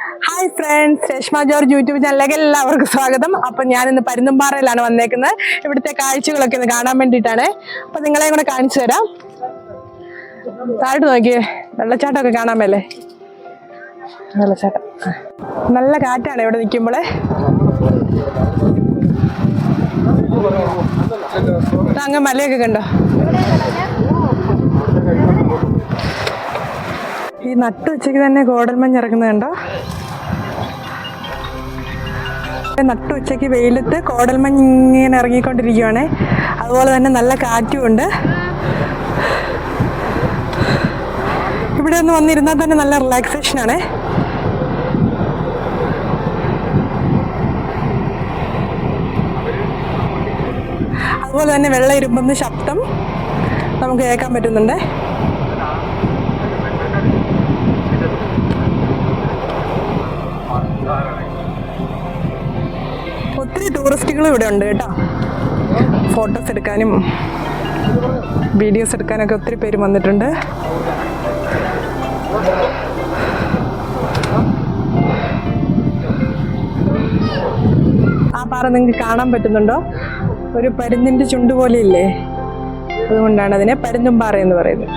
Hi friends, Reshma George YouTube ചാനലിലേക്ക് എല്ലാവർക്കും സ്വാഗതം. അപ്പം ഞാനിന്ന് പരുന്തുംപാറയിലാണ് വന്നേക്കുന്നത്. ഇവിടുത്തെ കാഴ്ചകളൊക്കെ ഒന്ന് കാണാൻ വേണ്ടിയിട്ടാണ്. അപ്പം നിങ്ങളെയും കൂടെ കാണിച്ചു തരാം. താഴോട്ട് നോക്കിയേ, വെള്ളച്ചാട്ടമൊക്കെ കാണാൻ മേലേ. വെള്ളച്ചാട്ടം നല്ല കാറ്റാണ് ഇവിടെ നിൽക്കുമ്പോൾ. അങ്ങ് മലയൊക്കെ കണ്ടോ? ഈ നട്ടു ഉച്ചയ്ക്ക് തന്നെ കോടൽമഞ്ഞ് ഇറക്കുന്നത് കണ്ടോ? നട്ടു ഉച്ചയ്ക്ക് വെയിലത്ത് കോടൽമഞ്ഞ് ഇങ്ങനെ ഇറങ്ങിക്കൊണ്ടിരിക്കുകയാണ്. അതുപോലെ തന്നെ നല്ല കാറ്റുമുണ്ട്. ഇവിടെ ഒന്ന് വന്നിരുന്നാൽ തന്നെ നല്ല റിലാക്സേഷനാണ്. അതുപോലെ തന്നെ വെള്ളം ഇരുമ്പുന്ന ശബ്ദം നമുക്ക് കേൾക്കാൻ പറ്റുന്നുണ്ട്. ഒത്തിരി ടൂറിസ്റ്റുകളും ഇവിടെ ഉണ്ട് കേട്ടോ. ഫോട്ടോസ് എടുക്കാനും വീഡിയോസ് എടുക്കാനൊക്കെ ഒത്തിരി പേര് വന്നിട്ടുണ്ട്. ആ പാറ നിങ്ങൾക്ക് കാണാൻ പറ്റുന്നുണ്ടോ? ഒരു പരുന്തിൻ്റെ ചുണ്ട് പോലെ ഇല്ലേ? അതുകൊണ്ടാണ് അതിനെ പരുന്തുംപാറ എന്ന് പറയുന്നത്.